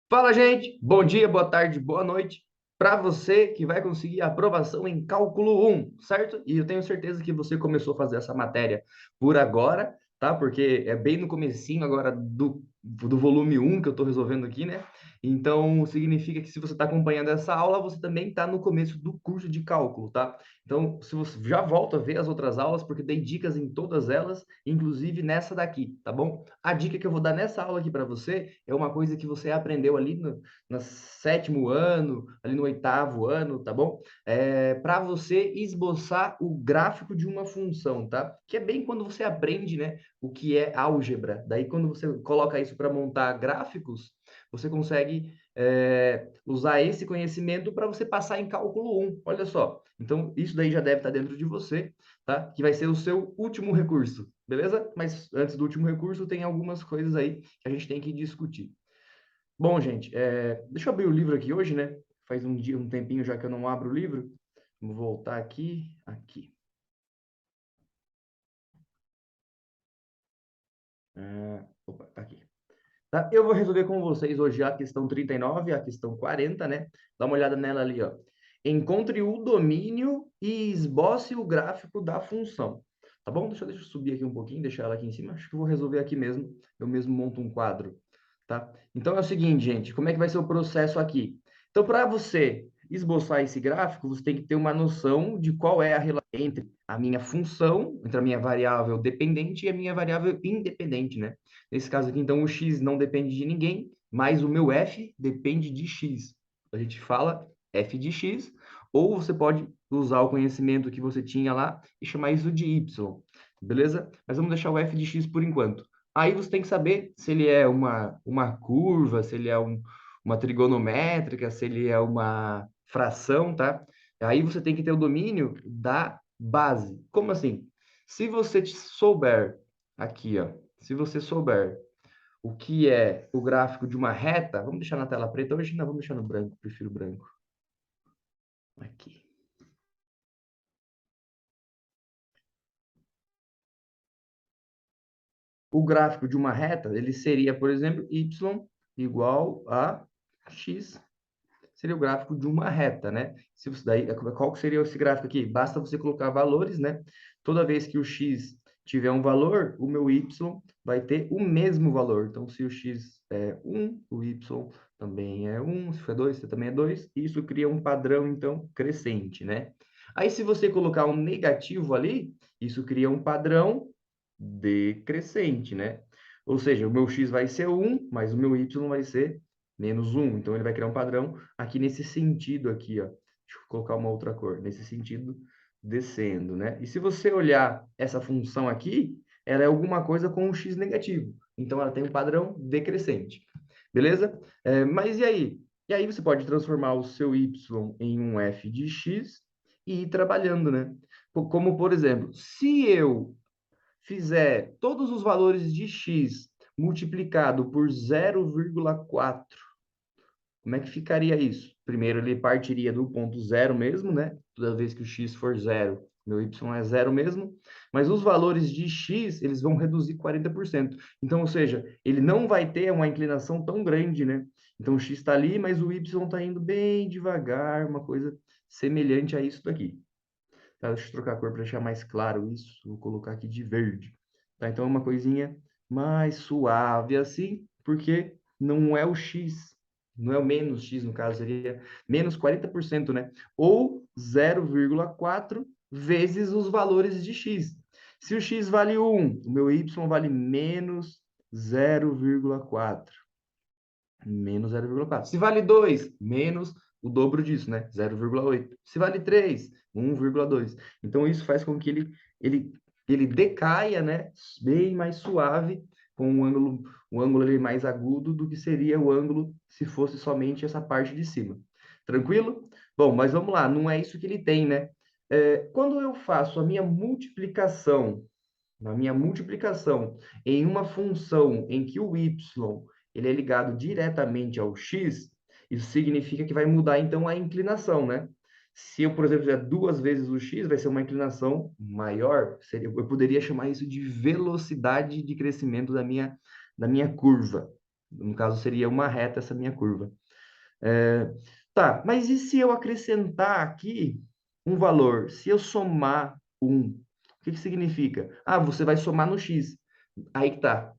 Fala, gente! Bom dia, boa tarde, boa noite. Para você que vai conseguir aprovação em cálculo um, certo? E eu tenho certeza que você começou a fazer essa matéria por agora, tá? Porque é bem no comecinho agora do volume um que eu estou resolvendo aqui, né? Então, significa que se você está acompanhando essa aula, você também está no começo do curso de cálculo, tá? Então, se você já volta a ver as outras aulas, porque dei dicas em todas elas, inclusive nessa daqui, tá bom? A dica que eu vou dar nessa aula aqui para você é uma coisa que você aprendeu ali no sétimo ano, ali no oitavo ano, tá bom? Para você esboçar o gráfico de uma função, tá? Que é bem quando você aprende, né, o que é álgebra. Daí, quando você coloca isso para montar gráficos, você consegue usar esse conhecimento para você passar em cálculo um. Olha só. Então, isso daí já deve estar dentro de você, tá? Que vai ser o seu último recurso, beleza? Mas antes do último recurso, tem algumas coisas aí que a gente tem que discutir. Bom, gente, deixa eu abrir o livro aqui hoje, né? Faz um dia, um tempinho já que eu não abro o livro. Vamos voltar aqui, aqui. Opa, tá aqui. Tá? Eu vou resolver com vocês hoje a questão 39, a questão 40, né? Dá uma olhada nela ali, ó. Encontre o domínio e esboce o gráfico da função. Tá bom? Deixa eu subir aqui um pouquinho, deixar ela aqui em cima. Acho que eu vou resolver aqui mesmo. Eu mesmo monto um quadro, tá? Então é o seguinte, gente, como é que vai ser o processo aqui? Então, para você esboçar esse gráfico, você tem que ter uma noção de qual é a relação entre a minha função, entre a minha variável dependente e a minha variável independente, né? Nesse caso aqui, então, o x não depende de ninguém, mas o meu f depende de x. A gente fala f de x, ou você pode usar o conhecimento que você tinha lá e chamar isso de y, beleza? Mas vamos deixar o f de x por enquanto. Aí você tem que saber se ele é uma curva, se ele é uma trigonométrica, se ele é uma fração, tá? Aí você tem que ter o domínio da base. Como assim? Se você souber aqui, ó, se você souber o que é o gráfico de uma reta, vamos deixar na tela preta, hoje não, vamos deixar no branco, prefiro branco. Aqui. O gráfico de uma reta, ele seria, por exemplo, y igual a x. Seria o gráfico de uma reta, né? Se você daí, qual que seria esse gráfico aqui? Basta você colocar valores, né? Toda vez que o x tiver um valor, o meu y vai ter o mesmo valor. Então, se o x é 1, o y também é 1, se for 2, você também é 2. Isso cria um padrão, então, crescente, né? Aí, se você colocar um negativo ali, isso cria um padrão decrescente, né? Ou seja, o meu x vai ser 1, mas o meu y vai ser menos 1. Então, ele vai criar um padrão aqui nesse sentido aqui, ó. Deixa eu colocar uma outra cor. Nesse sentido, descendo, né? E se você olhar essa função aqui, ela é alguma coisa com um x negativo. Então, ela tem um padrão decrescente. Beleza? Mas e aí? E aí você pode transformar o seu y em um f de x e ir trabalhando, né? Como, por exemplo, se eu fizer todos os valores de x multiplicado por 0,4, como é que ficaria isso? Primeiro, ele partiria do ponto zero mesmo, né? Toda vez que o x for zero, meu y é zero mesmo. Mas os valores de x, eles vão reduzir 40%. Então, ou seja, ele não vai ter uma inclinação tão grande, né? Então, o x está ali, mas o y está indo bem devagar, uma coisa semelhante a isso daqui. Tá? Deixa eu trocar a cor para deixar mais claro isso. Vou colocar aqui de verde. Tá? Então, é uma coisinha mais suave assim, porque não é o x, não é o menos x, no caso, seria menos 40%, né? Ou 0,4 vezes os valores de x. Se o x vale 1, o meu y vale menos 0,4. Menos 0,4. Se vale 2, menos o dobro disso, né? 0,8. Se vale 3, 1,2. Então, isso faz com que ele decaia, né? Bem mais suave, com um ângulo ali mais agudo do que seria o ângulo se fosse somente essa parte de cima. Tranquilo? Bom, mas vamos lá, não é isso que ele tem, né? Quando eu faço a minha multiplicação na minha multiplicação em uma função em que o y ele é ligado diretamente ao x, isso significa que vai mudar então a inclinação, né? Se eu, por exemplo, fizer duas vezes o x, vai ser uma inclinação maior. Eu poderia chamar isso de velocidade de crescimento da minha curva. No caso, seria uma reta essa minha curva. É, tá, mas e se eu acrescentar aqui um valor? Se eu somar um, o que que significa? Ah, você vai somar no x. Aí que tá.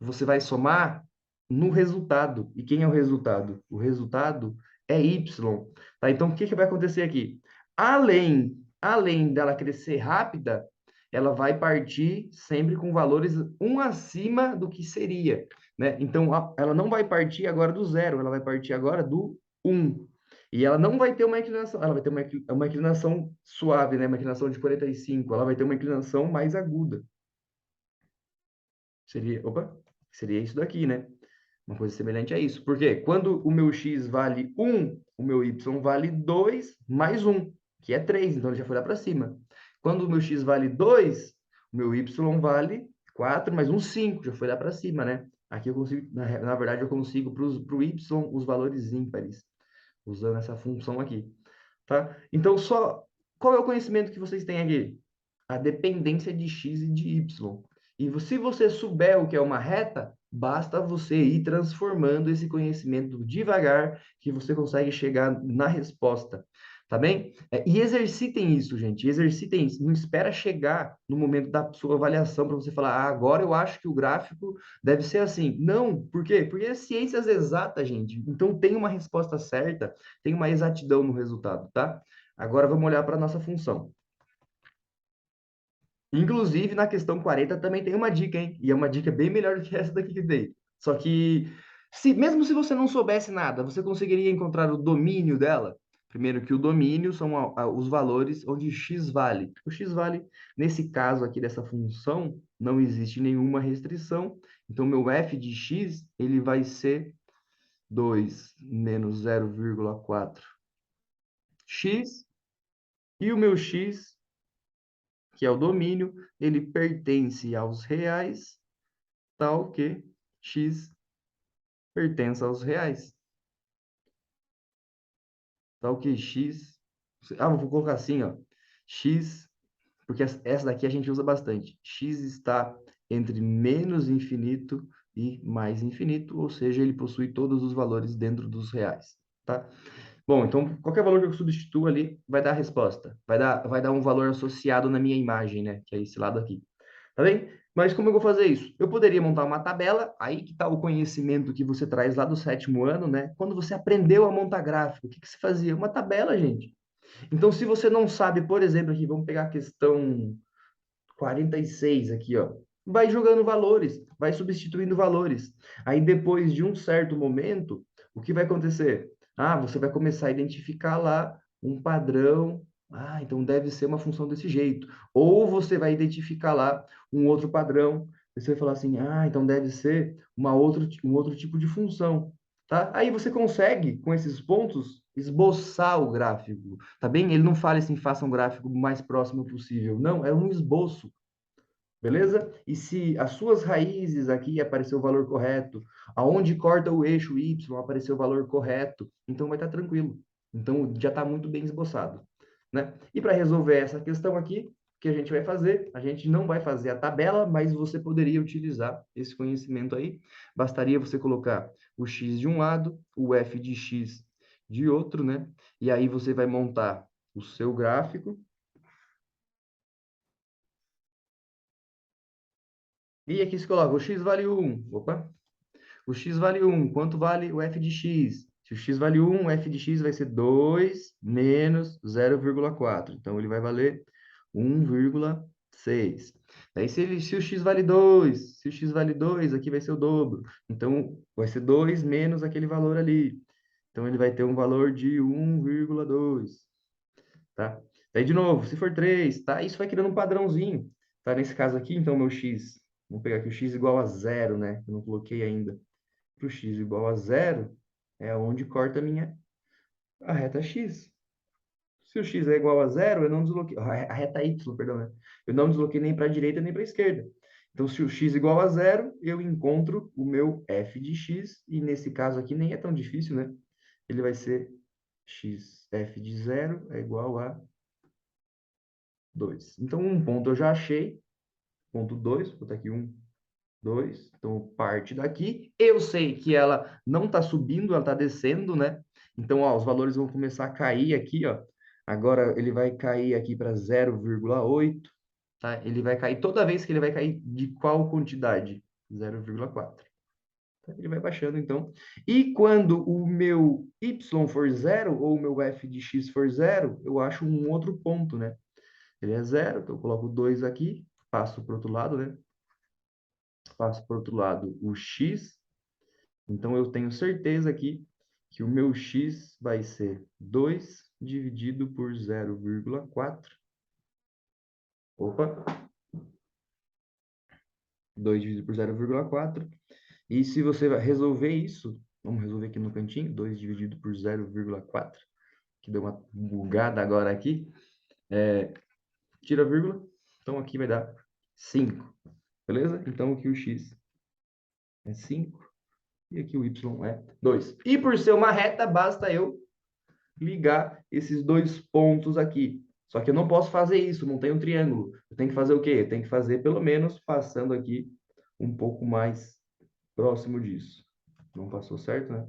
Você vai somar no resultado. E quem é o resultado? O resultado é y. Tá? Então, o que que vai acontecer aqui? Além dela crescer rápida, ela vai partir sempre com valores um acima do que seria, né? Então, ela não vai partir agora do zero, ela vai partir agora do um. E ela não vai ter uma inclinação, ela vai ter uma inclinação suave, né? Uma inclinação de 45, ela vai ter uma inclinação mais aguda. Seria isso daqui, né? Uma coisa semelhante a isso. Porque quando o meu x vale 1, o meu y vale 2 mais 1, que é 3, então ele já foi lá para cima. Quando o meu x vale 2, o meu y vale 4 mais 1, 5, já foi lá para cima, né? Aqui eu consigo, na verdade, eu consigo para o y os valores ímpares, usando essa função aqui, tá? Então, qual é o conhecimento que vocês têm aqui? A dependência de x e de y. E se você souber o que é uma reta, basta você ir transformando esse conhecimento devagar, que você consegue chegar na resposta. Tá bem? E exercitem isso, gente. Exercitem isso. Não espera chegar no momento da sua avaliação para você falar, ah, agora eu acho que o gráfico deve ser assim. Não, por quê? Porque é ciências exatas, gente. Então tem uma resposta certa, tem uma exatidão no resultado, tá? Agora vamos olhar para a nossa função. Inclusive, na questão 40 também tem uma dica, hein? E é uma dica bem melhor do que essa daqui que dei. Só que, mesmo se você não soubesse nada, você conseguiria encontrar o domínio dela? Primeiro que o domínio são os valores onde x vale. O x vale, nesse caso aqui dessa função, não existe nenhuma restrição. Então, meu f de x, ele vai ser 2 menos 0,4 x. E o meu x, que é o domínio, ele pertence aos reais, tal que x pertence aos reais. Tal que x... Ah, vou colocar assim, ó. X, porque essa daqui a gente usa bastante. X está entre menos infinito e mais infinito, ou seja, ele possui todos os valores dentro dos reais, tá? Bom, então qualquer valor que eu substituo ali vai dar a resposta. Vai dar um valor associado na minha imagem, né? Que é esse lado aqui. Tá bem? Mas como eu vou fazer isso? Eu poderia montar uma tabela, aí que está o conhecimento que você traz lá do sétimo ano, né? Quando você aprendeu a montar gráfico, o que que você fazia? Uma tabela, gente. Então, se você não sabe, por exemplo, aqui, vamos pegar a questão 46 aqui, ó. Vai jogando valores, vai substituindo valores. Aí, depois de um certo momento, o que vai acontecer? Ah, você vai começar a identificar lá um padrão. Ah, então deve ser uma função desse jeito. Ou você vai identificar lá um outro padrão. Você vai falar assim, ah, então deve ser um outro tipo de função. Tá? Aí você consegue, com esses pontos, esboçar o gráfico, tá bem? Ele não fala assim, faça um gráfico o mais próximo possível. Não, é um esboço, beleza? E se as suas raízes aqui apareceu o valor correto, aonde corta o eixo Y apareceu o valor correto, então vai estar tranquilo. Então já está muito bem esboçado, né? E para resolver essa questão aqui, o que a gente vai fazer? A gente não vai fazer a tabela, mas você poderia utilizar esse conhecimento aí. Bastaria você colocar o x de um lado, o f de x de outro, né? E aí você vai montar o seu gráfico. E aqui se coloca, o x vale 1. Opa! O x vale 1. Quanto vale o f de x? Se o x vale 1, o f de x vai ser 2 menos 0,4. Então, ele vai valer 1,6. Aí, se o x vale 2, se o x vale 2, aqui vai ser o dobro. Então, vai ser 2 menos aquele valor ali. Então, ele vai ter um valor de 1,2, tá? Daí, de novo, se for 3, tá? Isso vai criando um padrãozinho, tá? Nesse caso aqui, então, meu x, vamos pegar aqui o x igual a zero, né? Eu não coloquei ainda. Para o x igual a zero, é onde corta a reta x. Se o x é igual a zero, eu não desloquei... A reta y, perdão, né? Eu não desloquei nem para a direita nem para a esquerda. Então, se o x é igual a zero, eu encontro o meu f de x, e nesse caso aqui nem é tão difícil, né? Ele vai ser x, f de zero é igual a 2. Então, um ponto eu já achei, ponto 2, vou botar aqui 1, 2. Então, parte daqui. Eu sei que ela não está subindo, ela está descendo, né? Então, ó, os valores vão começar a cair aqui, ó. Agora, ele vai cair aqui para 0,8, tá? Ele vai cair toda vez que ele vai cair de qual quantidade? 0,4. Ele vai baixando, então. E quando o meu y for zero, ou o meu f de x for zero, eu acho um outro ponto, né? Ele é zero, então eu coloco 2 aqui, passo para o outro lado, né? Passo para o outro lado o x. Então, eu tenho certeza aqui que o meu x vai ser 2 dividido por 0,4. Opa! 2 dividido por 0,4. E se você vai resolver isso, vamos resolver aqui no cantinho, 2 dividido por 0,4, que deu uma bugada agora aqui, tira a vírgula, então aqui vai dar 5, beleza? Então aqui o x é 5 e aqui o y é 2. E por ser uma reta, basta eu ligar esses dois pontos aqui. Só que eu não posso fazer isso, não tem um triângulo. Eu tenho que fazer o quê? Eu tenho que fazer pelo menos passando aqui um pouco mais próximo disso. Não passou certo, né?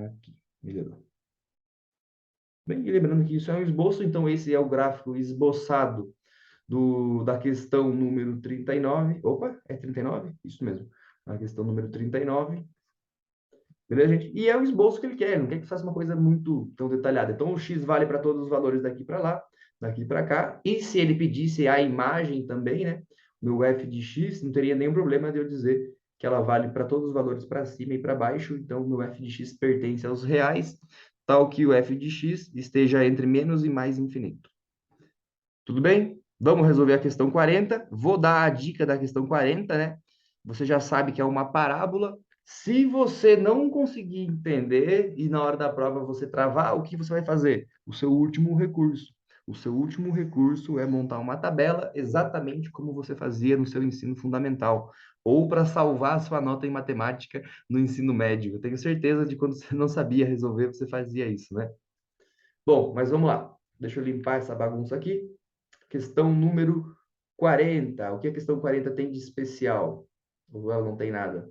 Aqui, melhorou. Bem, e lembrando que isso é um esboço, então esse é o gráfico esboçado da questão número 39. Opa, é 39? Isso mesmo. A questão número 39. Beleza, gente? E é o esboço que ele quer, não quer que faça uma coisa muito tão detalhada. Então, o x vale para todos os valores daqui para lá, daqui para cá. E se ele pedisse a imagem também, né? Meu f de x, não teria nenhum problema de eu dizer que ela vale para todos os valores para cima e para baixo. Então, meu f de x pertence aos reais, tal que o f de x esteja entre menos e mais infinito. Tudo bem? Vamos resolver a questão 40. Vou dar a dica da questão 40, né? Você já sabe que é uma parábola. Se você não conseguir entender e na hora da prova você travar, o que você vai fazer? O seu último recurso. O seu último recurso é montar uma tabela exatamente como você fazia no seu ensino fundamental, ou para salvar a sua nota em matemática no ensino médio. Eu tenho certeza de quando você não sabia resolver, você fazia isso, né? Bom, mas vamos lá. Deixa eu limpar essa bagunça aqui. Questão número 40. O que a questão 40 tem de especial? Ou ela não tem nada?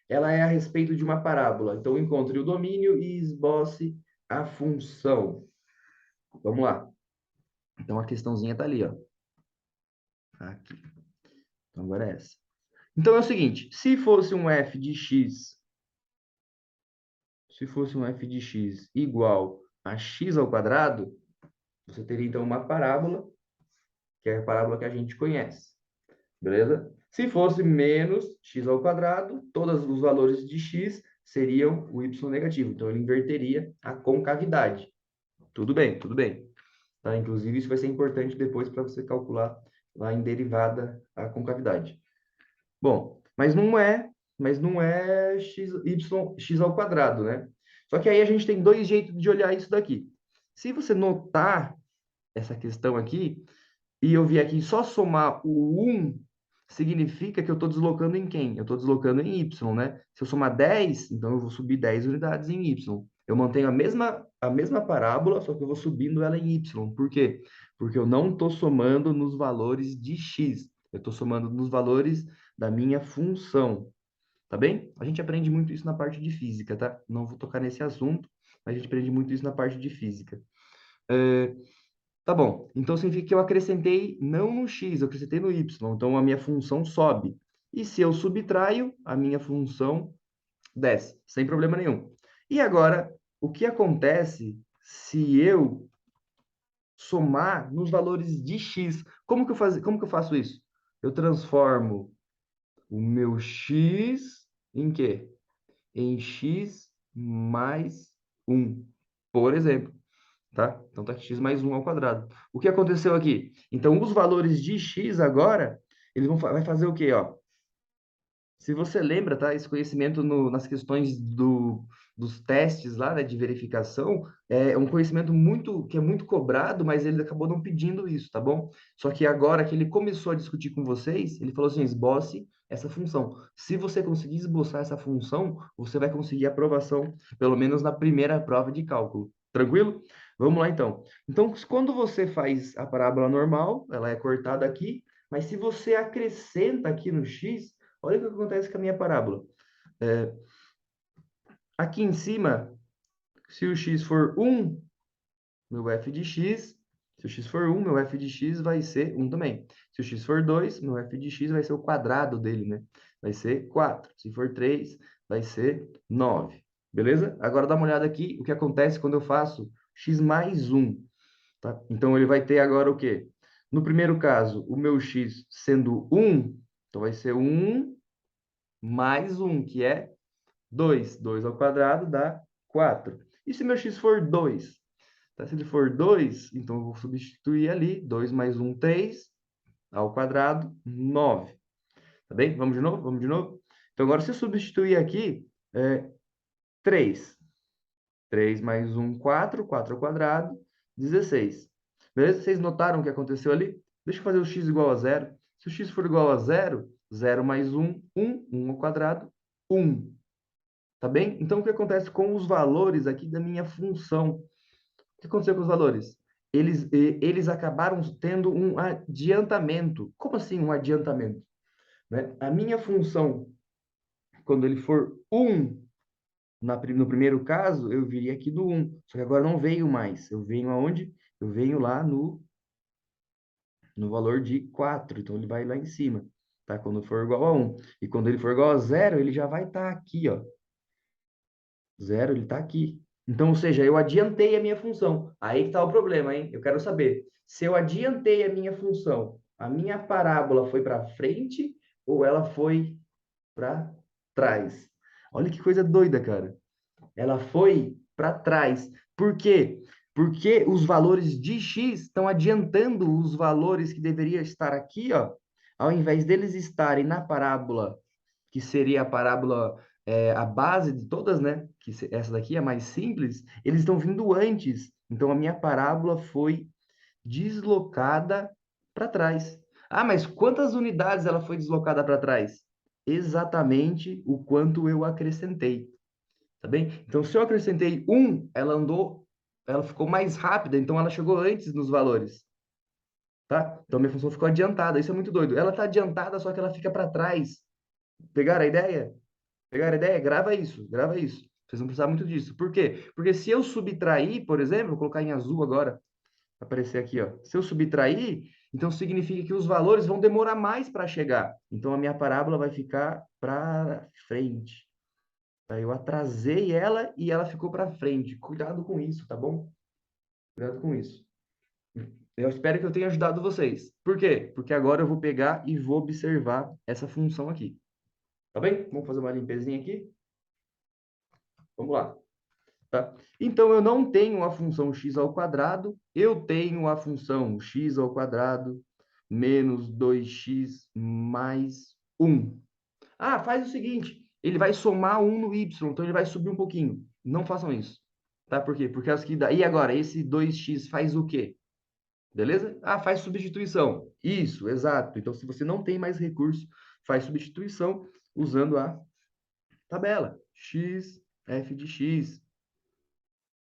Ela é a respeito de uma parábola. Então, encontre o domínio e esboce a função. Vamos lá. Então, a questãozinha está ali, ó. Aqui. Então, agora é essa. Então, é o seguinte. Se fosse um f de x, igual a x ao quadrado, você teria, então, uma parábola, que é a parábola que a gente conhece. Beleza? Se fosse menos x ao quadrado, todos os valores de x seriam o y negativo. Então, ele inverteria a concavidade. Tudo bem, tudo bem. Tá? Inclusive, isso vai ser importante depois para você calcular lá em derivada a concavidade. Bom, mas não é x ao quadrado, né? Só que aí a gente tem dois jeitos de olhar isso daqui. Se você notar essa questão aqui, e eu vier aqui só somar o 1, significa que eu estou deslocando em quem? Eu estou deslocando em y, né? Se eu somar 10, então eu vou subir 10 unidades em y. Eu mantenho a mesma parábola, só que eu vou subindo ela em y. Por quê? Porque eu não estou somando nos valores de x. Eu estou somando nos valores da minha função. Tá bem? A gente aprende muito isso na parte de física, tá? Não vou tocar nesse assunto, mas a gente aprende muito isso na parte de física. Tá bom, então significa que eu acrescentei não no x, eu acrescentei no y, então a minha função sobe. E se eu subtraio, a minha função desce, sem problema nenhum. E agora, o que acontece se eu somar nos valores de x? Como que eu faço isso? Eu transformo o meu x em quê? Em x mais 1, por exemplo. Tá? Então tá aqui x mais 1 ao quadrado. O que aconteceu aqui? Então, os valores de x agora, eles vai fazer o quê, ó? Se você lembra, tá? Esse conhecimento nas questões dos testes lá, né, de verificação, é um conhecimento que é muito cobrado, mas ele acabou não pedindo isso, tá bom? Só que agora que ele começou a discutir com vocês, ele falou assim, esboce essa função. Se você conseguir esboçar essa função, você vai conseguir aprovação, pelo menos na primeira prova de cálculo. Tranquilo? Vamos lá, então. Então, quando você faz a parábola normal, ela é cortada aqui, mas se você acrescenta aqui no x, Olha o que acontece com a minha parábola. É, aqui em cima, se o x for 1, meu f de x, se o x for 1, meu f de x vai ser 1 também. Se o x for 2, meu f de x vai ser o quadrado dele, né? Vai ser 4. Se for 3, vai ser 9. Beleza? Agora dá uma olhada aqui o que acontece quando eu faço x mais 1. Tá? Então, ele vai ter agora o quê? No primeiro caso, o meu x sendo 1, então vai ser 1 mais 1, que é 2. 2 ao quadrado dá 4. E se meu x for 2? Tá? Se ele for 2, então eu vou substituir ali. 2 mais 1, 3. Ao quadrado, 9. Tá bem? Vamos de novo? Vamos de novo? Então, agora, se eu substituir aqui, 3. 3 mais 1, 4. 4 ao quadrado, 16. Beleza? Vocês notaram o que aconteceu ali? Deixa eu fazer o x igual a zero. Se o x for igual a zero, 0 mais 1, 1. 1 ao quadrado, 1. Tá bem? Então, o que acontece com os valores aqui da minha função? O que aconteceu com os valores? Eles acabaram tendo um adiantamento. Como assim um adiantamento? Né? A minha função, quando ele for 1, no primeiro caso, eu viria aqui do 1. Só que agora não veio mais. Eu venho aonde? Eu venho lá no valor de 4. Então, ele vai lá em cima. Tá? Quando for igual a 1. E quando ele for igual a 0, ele já vai estar aqui, ó. 0, ele está aqui. Então, ou seja, eu adiantei a minha função. Aí que está o problema, hein? Eu quero saber se eu adiantei a minha função, a minha parábola foi para frente ou ela foi para trás? Olha que coisa doida, cara. Ela foi para trás. Por quê? Porque os valores de x estão adiantando os valores que deveriam estar aqui, ó. Ao invés deles estarem na parábola, que seria a parábola, a base de todas, né? Essa daqui é a mais simples, eles estão vindo antes. Então, a minha parábola foi deslocada para trás. Ah, mas quantas unidades ela foi deslocada para trás? Exatamente o quanto eu acrescentei, tá bem? Então, se eu acrescentei 1, ela ficou mais rápida, então ela chegou antes nos valores, tá? Então, minha função ficou adiantada. Isso é muito doido. Ela está adiantada, só que ela fica para trás. Pegaram a ideia? Pegaram a ideia? Grava isso, grava isso. Vocês vão precisar muito disso. Por quê? Porque se eu subtrair, por exemplo, vou colocar em azul agora, aparecer aqui, ó. Se eu subtrair, então significa que os valores vão demorar mais para chegar. Então a minha parábola vai ficar para frente. Tá? Eu atrasei ela e ela ficou para frente. Cuidado com isso, tá bom? Cuidado com isso. Eu espero que eu tenha ajudado vocês. Por quê? Porque agora eu vou pegar e vou observar essa função aqui. Tá bem? Vamos fazer uma limpezinha aqui? Vamos lá. Tá? Então, eu não tenho a função x ao quadrado, eu tenho a função x ao quadrado menos 2x mais 1. Ah, faz o seguinte, ele vai somar 1 no y, então ele vai subir um pouquinho. Não façam isso. Tá? Por quê? Porque as que dá... E agora, esse 2x faz o quê? Beleza? Ah, faz substituição. Isso, exato. Então, se você não tem mais recurso, faz substituição usando a tabela. X, f de x,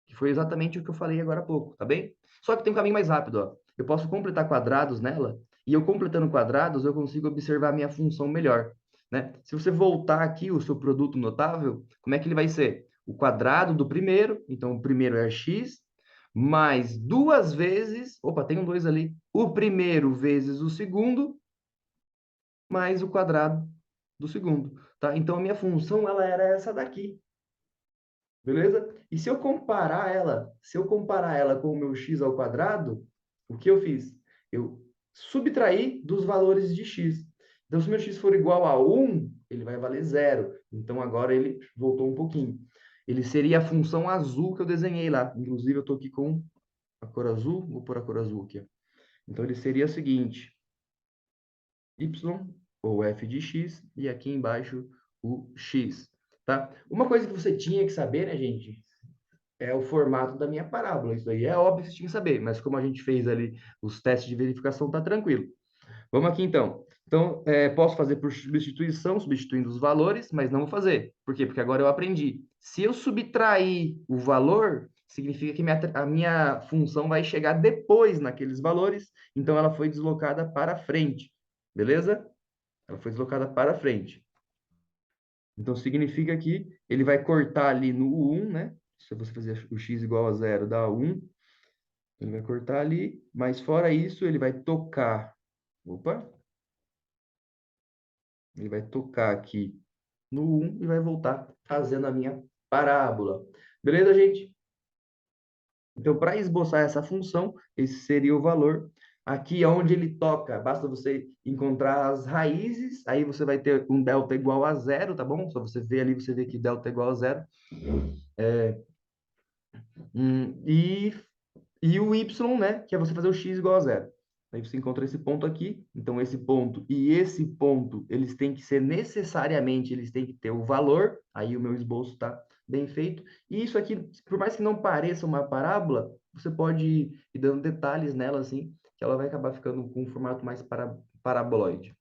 que foi exatamente o que eu falei agora há pouco, tá bem? Só que tem um caminho mais rápido, ó. Eu posso completar quadrados nela, e eu completando quadrados, eu consigo observar a minha função melhor, né? Se você voltar aqui o seu produto notável, como é que ele vai ser? O quadrado do primeiro, então o primeiro é x, mais duas vezes, opa, tem um 2 ali, o primeiro vezes o segundo, mais o quadrado do segundo, tá? Então a minha função, ela era essa daqui, beleza? E se eu comparar ela com o meu x ao quadrado, o que eu fiz? Eu subtraí dos valores de x. Então, se meu x for igual a 1, ele vai valer zero. Então, agora ele voltou um pouquinho. Ele seria a função azul que eu desenhei lá. Inclusive, eu estou aqui com a cor azul. Vou pôr a cor azul aqui. Ó. Então, ele seria o seguinte. Y, ou f de x, e aqui embaixo o x. Tá? Uma coisa que você tinha que saber, né, gente? É o formato da minha parábola. Isso aí é óbvio que você tinha que saber, mas como a gente fez ali os testes de verificação, tá tranquilo. Vamos aqui então. Então, posso fazer por substituição, substituindo os valores, mas não vou fazer. Por quê? Porque agora eu aprendi. Se eu subtrair o valor, significa que a minha função vai chegar depois naqueles valores, então ela foi deslocada para frente. Beleza? Ela foi deslocada para frente. Então, significa que ele vai cortar ali no 1, né? Se você fazer o x igual a zero, dá 1. Ele vai cortar ali, mas fora isso, ele vai tocar. Opa! Ele vai tocar aqui no 1 e vai voltar fazendo a minha parábola. Beleza, gente? Então, para esboçar essa função, esse seria o valor. Aqui é onde ele toca, basta você encontrar as raízes, aí você vai ter um delta igual a zero, tá bom? Só você ver ali, você vê que delta é igual a zero. Hum, e E o y, né, que é você fazer o x igual a zero. Aí você encontra esse ponto aqui, então esse ponto e esse ponto, eles têm que ser necessariamente, eles têm que ter o valor, aí o meu esboço está bem feito. E isso aqui, por mais que não pareça uma parábola, você pode ir dando detalhes nela, assim, que ela vai acabar ficando com um formato mais paraboloide.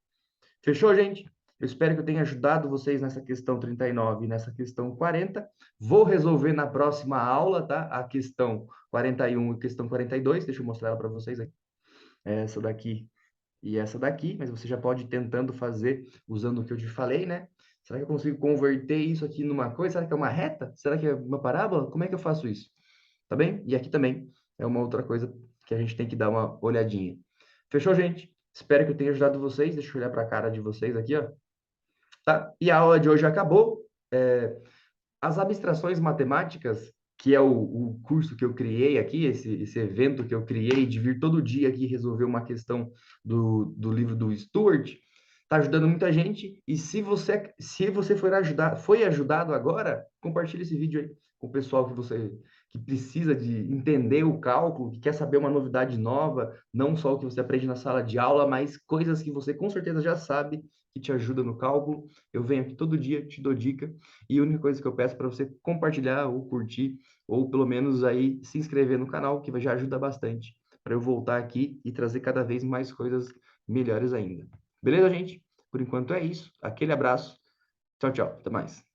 Fechou, gente? Eu espero que eu tenha ajudado vocês nessa questão 39 e nessa questão 40. Vou resolver na próxima aula, tá? A questão 41 e questão 42. Deixa eu mostrar ela para vocês aqui. Essa daqui e essa daqui, mas você já pode ir tentando fazer usando o que eu te falei, né? Será que eu consigo converter isso aqui numa coisa? Será que é uma reta? Será que é uma parábola? Como é que eu faço isso? Tá bem? E aqui também é uma outra coisa que a gente tem que dar uma olhadinha. Fechou, gente? Espero que eu tenha ajudado vocês. Deixa eu olhar para a cara de vocês aqui, ó. Tá? E a aula de hoje acabou. As abstrações matemáticas, que é o curso que eu criei aqui, esse evento que eu criei de vir todo dia aqui resolver uma questão do livro do Stuart, está ajudando muita gente. E se você foi ajudado agora, compartilhe esse vídeo aí com o pessoal que precisa de entender o cálculo, que quer saber uma novidade nova, não só o que você aprende na sala de aula, mas coisas que você com certeza já sabe que te ajuda no cálculo. Eu venho aqui todo dia, te dou dica, e a única coisa que eu peço para você compartilhar ou curtir, ou pelo menos aí se inscrever no canal, que já ajuda bastante para eu voltar aqui e trazer cada vez mais coisas melhores ainda. Beleza, gente? Por enquanto é isso. Aquele abraço. Tchau, tchau. Até mais.